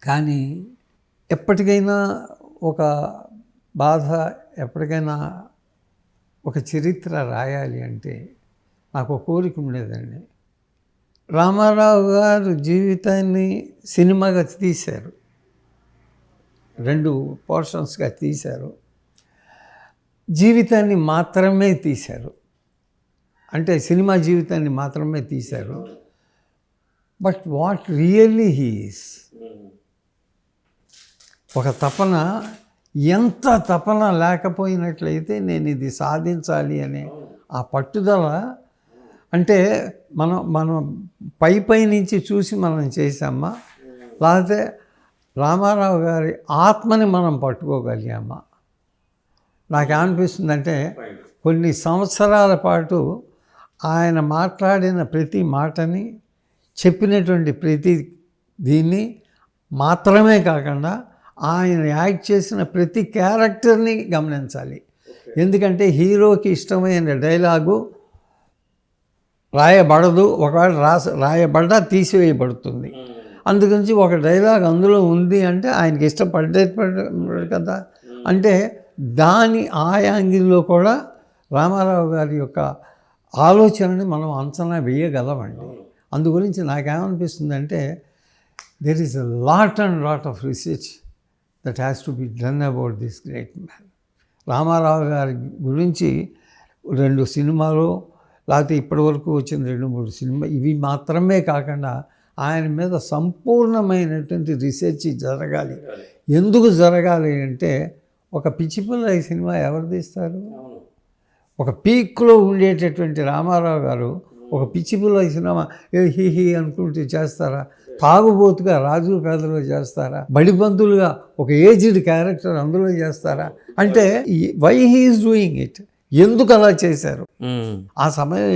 కానీ ఎప్పటికైనా ఒక బాధ, ఎప్పటికైనా ఒక చరిత్ర రాయాలి అంటే నాకు ఒక కోరిక ఉండేదండి. రామారావు గారు జీవితాన్ని సినిమాగా తీశారు, 2 పోర్షన్స్గా తీశారు. జీవితాన్ని మాత్రమే తీశారు, అంటే సినిమా జీవితాన్ని మాత్రమే తీశారు. But what really he is, ఒక తపన, ఎంత తపన లేకపోయినట్లయితే నేను ఇది సాధించాలి అనే ఆ పట్టుదల, అంటే మనం పై నుంచి చూసి మనం చేసామా, లేకపోతే రామారావు గారి ఆత్మని మనం పట్టుకోగలిగామా? నాకేమనిపిస్తుందంటే కొన్ని సంవత్సరాల పాటు ఆయన మాట్లాడిన ప్రతి మాటని, చెప్పినటువంటి ప్రతి దీన్ని మాత్రమే కాకుండా ఆయన యాక్ట్ చేసిన ప్రతి క్యారెక్టర్ని గమనించాలి. ఎందుకంటే హీరోకి ఇష్టమైన డైలాగు రాయబడదు, ఒకవేళ రాయబడ్డా తీసివేయబడుతుంది. అందుగురించి ఒక డైలాగ్ అందులో ఉంది అంటే ఆయనకి ఇష్టపడ్డాడు కదా. అంటే దాని ఆ యాంగిల్లో కూడా రామారావు గారి యొక్క ఆలోచనని మనం అంచనా వేయగలమండి. అందుగురించి నాకేమనిపిస్తుందంటే there is a lot and lot of research that has to be done about this great man. Ramarao గారి గురించి 2 సినిమాలు, లేకపోతే ఇప్పటివరకు వచ్చిన 2-3 సినిమా, ఇవి మాత్రమే కాకుండా ఆయన మీద సంపూర్ణమైనటువంటి రీసెర్చ్ జరగాలి. ఎందుకు జరగాలి అంటే ఒక పిచ్చిపిల్ల సినిమా ఎవరు తీస్తారు? ఒక పీక్లో ఉండేటటువంటి రామారావు గారు ఒక పిచ్చిపిల్ల సినిమా హీ అనుకుంటూ చేస్తారా? తాగుబోతుగా రాజు పేదలో చేస్తారా? బడిబంతులుగా ఒక ఏజ్డ్ క్యారెక్టర్ అందులో చేస్తారా? అంటే why he is doing it, ఎందుకు అలా చేశారు, ఆ సమయం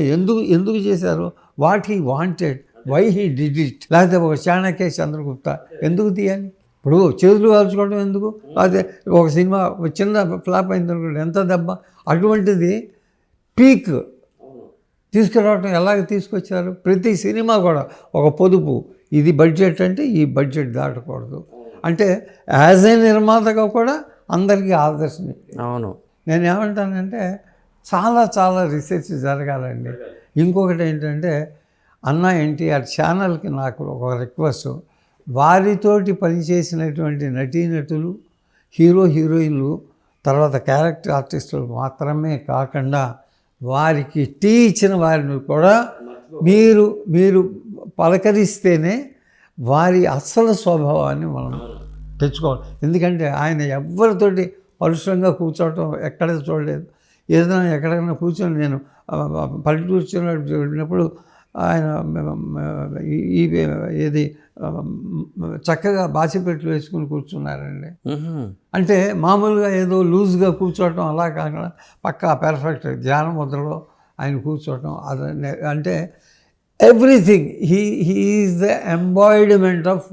ఎందుకు చేశారు, what he wanted, why he did it. లేకపోతే ఒక చాణక్య చంద్రగుప్త ఎందుకు తీయాలి? ఇప్పుడు చేతులు కాల్చుకోవడం ఎందుకు? అదే ఒక సినిమా చిన్న ఫ్లాప్ అయింది అనుకోండి, ఎంత దెబ్బ. అటువంటిది పీక్ తీసుకురావటం ఎలాగ తీసుకొచ్చారు? ప్రతి సినిమా కూడా ఒక పొదుపు, ఇది బడ్జెట్ అంటే ఈ బడ్జెట్ దాటకూడదు అంటే యాజ్ ఏ నిర్మాతగా కూడా అందరికీ ఆదర్శం. అవును, నేను ఏమంటానంటే చాలా రీసెర్చ్ జరగాలండి. ఇంకొకటి ఏంటంటే అన్న ఎన్టీఆర్ ఛానల్కి నాకు ఒక రిక్వెస్ట్, వారితోటి పనిచేసినటువంటి నటీనటులు, హీరోయిన్లు, తర్వాత క్యారెక్టర్ ఆర్టిస్టులు మాత్రమే కాకుండా వారికి టీ ఇచ్చిన వారిని కూడా మీరు పలకరిస్తేనే వారి అసలు స్వభావాన్ని మనం తెచ్చుకోవాలి. ఎందుకంటే ఆయన ఎవరితోటి పరుషంగా కూర్చోవటం ఎక్కడ చూడలేదు. ఏదైనా ఎక్కడైనా కూర్చొని, నేను పల్లెటూరు చూసినప్పుడు ఆయన ఏది చక్కగా బాసిపెట్లు వేసుకుని కూర్చున్నారండి. అంటే మామూలుగా ఏదో లూజ్గా కూర్చోవటం అలా కాకుండా పక్కా పెర్ఫెక్ట్ ధ్యాన ముద్రలో ఆయన కూర్చోవటం, అది అంటే ఎవ్రీథింగ్ హీఈస్ ద ఎంబాయిడ్మెంట్ ఆఫ్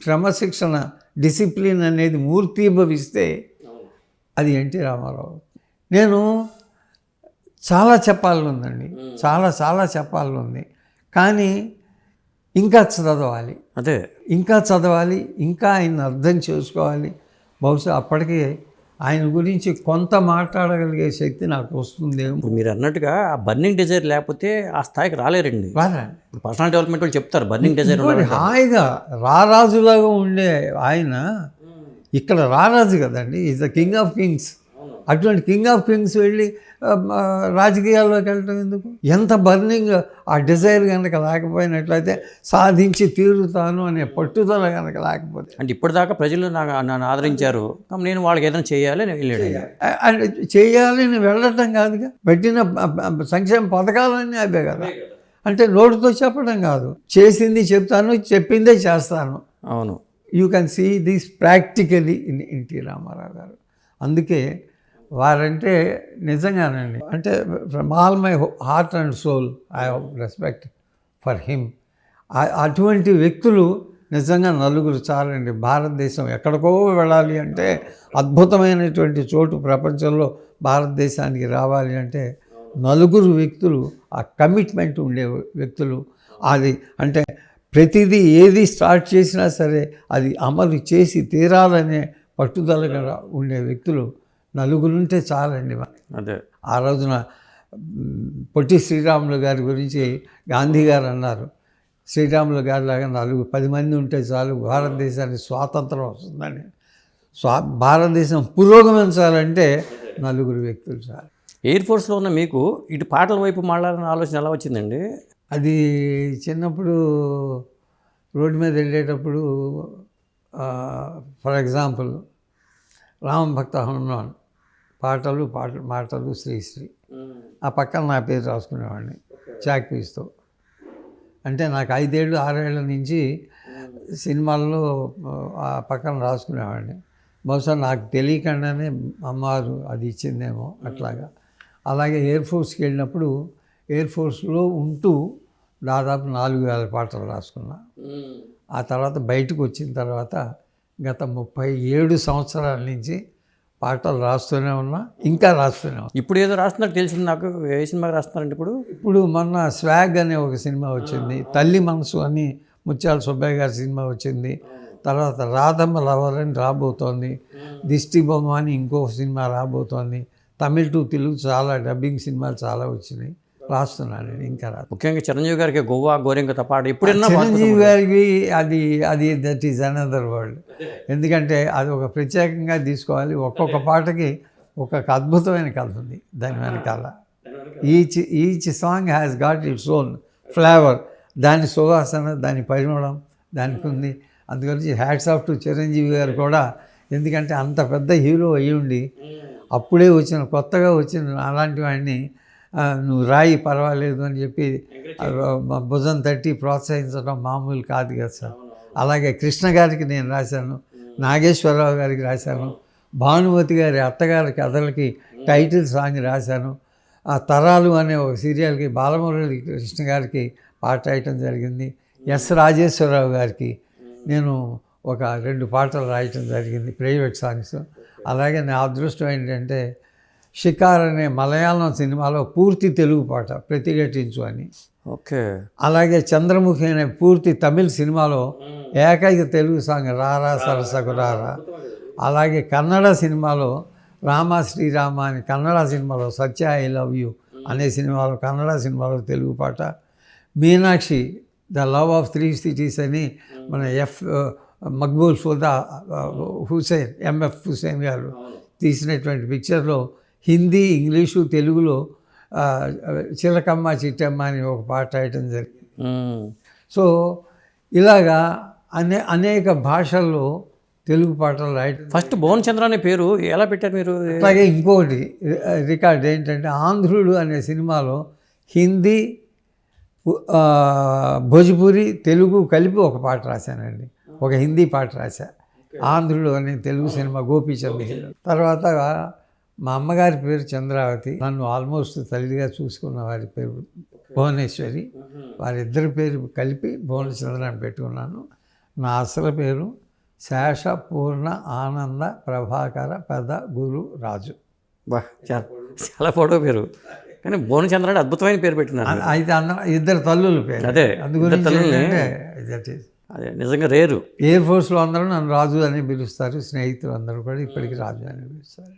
క్రమశిక్షణ డిసిప్లిన్ అనేది మూర్తీభవిస్తే అది ఎన్టీ రామారావు. నేను చాలా చెప్పాలనుందండి, చాలా చెప్పాలనుంది, కానీ ఇంకా చదవాలి, ఇంకా ఆయన అర్థం చేసుకోవాలి. బహుశా అప్పటికే ఆయన గురించి కొంత మాట్లాడగలిగే శక్తి నాకు వస్తుందేమో. మీరు అన్నట్టుగా ఆ బర్నింగ్ డిజైర్ లేకపోతే ఆ స్థాయికి రాలేరండి. పర్సనల్ డెవలప్మెంట్ వాళ్ళు చెప్తారు బర్నింగ్ డిజైర్. హాయిగా రారాజులాగా ఉండే ఆయన ఇక్కడ రారాజు కదండి, is the king of Kings. అటువంటి కింగ్ ఆఫ్ కింగ్స్ వెళ్ళి రాజకీయాల్లోకి వెళ్ళటం ఎందుకు? ఎంత బర్నింగ్ ఆ డిజైర్ కనుక లేకపోయినట్లయితే, సాధించి తీరుతాను అనే పట్టుదల కనుక లేకపోతే, అంటే ఇప్పటిదాకా ప్రజలు నన్ను ఆదరించారు, నేను వాళ్ళకి ఏదైనా చేయాలని వెళ్ళాడు. అంటే చేయాలని వెళ్ళటం కాదుగా, పెట్టిన సంక్షేమ పథకాలన్నీ అవే కదా. అంటే నోటితో చెప్పడం కాదు, చేసింది చెప్తాను, చెప్పిందే చేస్తాను. అవును, you can see this practically in N T Rama Rao garu. అందుకే వారంటే నిజంగానండి, అంటే from all my heart and soul I have respect for him. అటువంటి వ్యక్తులు నిజంగా నలుగురు చాలండి. భారతదేశం ఎక్కడికో వెళ్ళాలి అంటే, అద్భుతమైనటువంటి చోటు ప్రపంచంలో భారతదేశానికి రావాలి అంటే నలుగురు వ్యక్తులు, ఆ కమిట్మెంట్ ఉండే వ్యక్తులు, అది అంటే ప్రతిదీ ఏది స్టార్ట్ చేసినా సరే అది అమలు చేసి తీరాలనే పట్టుదలగా ఉండే వ్యక్తులు నలుగురుంటే చాలండి మనకి. అదే ఆ రోజున పొట్టి శ్రీరాములు గారి గురించి గాంధీ గారు అన్నారు, శ్రీరాములు గారి లాగా 10 మంది ఉంటే చాలు భారతదేశానికి స్వాతంత్రం వస్తుందని. భారతదేశం పురోగమించాలంటే నలుగురు వ్యక్తులు చాలు. ఎయిర్ ఫోర్స్లో ఉన్న మీకు ఇటు పాటల వైపు మాట్లాడాలనే ఆలోచన ఎలా వచ్చిందండి? అది చిన్నప్పుడు రోడ్డు మీద వెళ్ళేటప్పుడు ఫర్ ఎగ్జాంపుల్ రామభక్త హనుమాన్ మాటలు శ్రీశ్రీ, ఆ పక్కన నా పేరు రాసుకునేవాడిని చాక్ పీస్తో. అంటే నాకు 5 ఏళ్ళు 6 ఏళ్ళ నుంచి సినిమాల్లో ఆ పక్కన రాసుకునేవాడిని. బహుశా నాకు తెలియకుండానే అమ్మవారు అది ఇచ్చిందేమో అట్లాగా. అలాగే ఎయిర్ ఫోర్స్కి వెళ్ళినప్పుడు ఎయిర్ ఫోర్స్లో ఉంటూ దాదాపు 4000 పాటలు రాసుకున్నా. ఆ తర్వాత బయటకు వచ్చిన తర్వాత గత 37 సంవత్సరాల నుంచి పాటలు రాస్తూనే ఉన్నా, ఇంకా రాస్తూనే ఉన్నా. ఇప్పుడు ఏదో రాస్తున్నట్టు తెలిసింది నాకు. ఏ సినిమాకి రాస్తున్నారండి ఇప్పుడు? ఇప్పుడు మొన్న స్వాగ్ అనే ఒక సినిమా వచ్చింది, తల్లి మనసు అని ముత్యాల సుబ్బయ్య గారి సినిమా వచ్చింది. తర్వాత రాధమ్మ లవర్ అని రాబోతోంది, దిష్టి బొమ్మ అని ఇంకొక సినిమా రాబోతోంది. తమిళ్ టు తెలుగు చాలా డబ్బింగ్ సినిమాలు చాలా వచ్చినాయి, రాస్తున్నాను ఇంకా ముఖ్యంగా చిరంజీవి గారికి గోవా గోరింక పాట ఎప్పుడైనా చిరంజీవి గారికి అది దట్ ఈజ్ అనదర్ వరల్డ్. ఎందుకంటే అది ఒక ప్రత్యేకంగా తీసుకోవాలి. ఒక్కొక్క పాటకి ఒక్కొక్క అద్భుతమైన కథ ఉంది దాని వెనకాల. Each song has got its own flavour. దాని సువాసన, దాని పరిమళం దానికి ఉంది. అందుకని హ్యాట్స్ ఆఫ్ టు చిరంజీవి గారు కూడా. ఎందుకంటే అంత పెద్ద హీరో అయ్యుండి అప్పుడే కొత్తగా వచ్చిన అలాంటి వాడిని నువ్వు రాయి పర్వాలేదు అని చెప్పి భుజం తట్టి ప్రోత్సహించడం మామూలు కాదు కదా సార్. అలాగే కృష్ణ గారికి నేను రాశాను, నాగేశ్వరరావు గారికి రాశాను, భానుమతి గారి అత్తగారి కథలకి టైటిల్ సాంగ్ రాశాను. ఆ తరాలు అనే ఒక సీరియల్కి బాలమురళి కృష్ణ గారికి పాట రాయటం జరిగింది. ఎస్ రాజేశ్వరరావు గారికి నేను ఒక 2 పాటలు రాయటం జరిగింది, ప్రైవేట్ సాంగ్స్. అలాగే నా అదృష్టం ఏంటంటే షికార్ అనే మలయాళం సినిమాలో పూర్తి తెలుగు పాట ప్రతిఘటించు అని. ఓకే. అలాగే చంద్రముఖి అనే పూర్తి తమిళ్ సినిమాలో ఏకైక తెలుగు సాంగ్ రారా సరసకు రారా. అలాగే కన్నడ సినిమాలో రామ శ్రీరామ అని కన్నడ సినిమాలో సత్య ఐ లవ్ యూ అనే సినిమాలో కన్నడ సినిమాలో తెలుగు పాట. Meenakshi the love of 3 cities అని మన మక్బూల్ ఫుదా హుసేన్ ఎంఎఫ్ హుసేన్ గారు తీసినటువంటి పిక్చర్లో హిందీ ఇంగ్లీషు తెలుగులో చిలకమ్మ చిట్టమ్మ అని ఒక పాట రాయటం జరిగింది. సో ఇలాగా అనేక భాషల్లో తెలుగు పాటలు రాయటం. ఫస్ట్ భువన్ చంద్ర అనే పేరు ఎలా పెట్టారు మీరు? అలాగే ఇంకొకటి రికార్డ్ ఏంటంటే ఆంధ్రుడు అనే సినిమాలో హిందీ భోజ్పురి తెలుగు కలిపి ఒక పాట రాశానండి, ఒక హిందీ పాట రాశా. ఆంధ్రుడు అనే తెలుగు సినిమా గోపీచంద్ హీరో. తర్వాత మా అమ్మగారి పేరు చంద్రావతి, నన్ను ఆల్మోస్ట్ తల్లిగా చూసుకున్న వారి పేరు భువనేశ్వరి. వారిద్దరి పేరు కలిపి భువనచంద్ర అని పెట్టుకున్నాను. నా అసలు పేరు శేష పూర్ణ ఆనంద ప్రభాకర పెద గురు రాజు. బా చాలా ఫోటో పేరు, కానీ భువన్ చంద్ర అంటే అద్భుతమైన పేరు పెట్టినారు. అయితే ఇద్దరు తల్లుల పేరు. అదే అందుగురించి అదే నిజంగా రేరు. ఎయిర్ ఫోర్స్లో అందరూ నన్ను రాజు అని పిలుస్తారు, స్నేహితులు అందరూ కూడా ఇప్పటికీ రాజు అని పిలుస్తారు.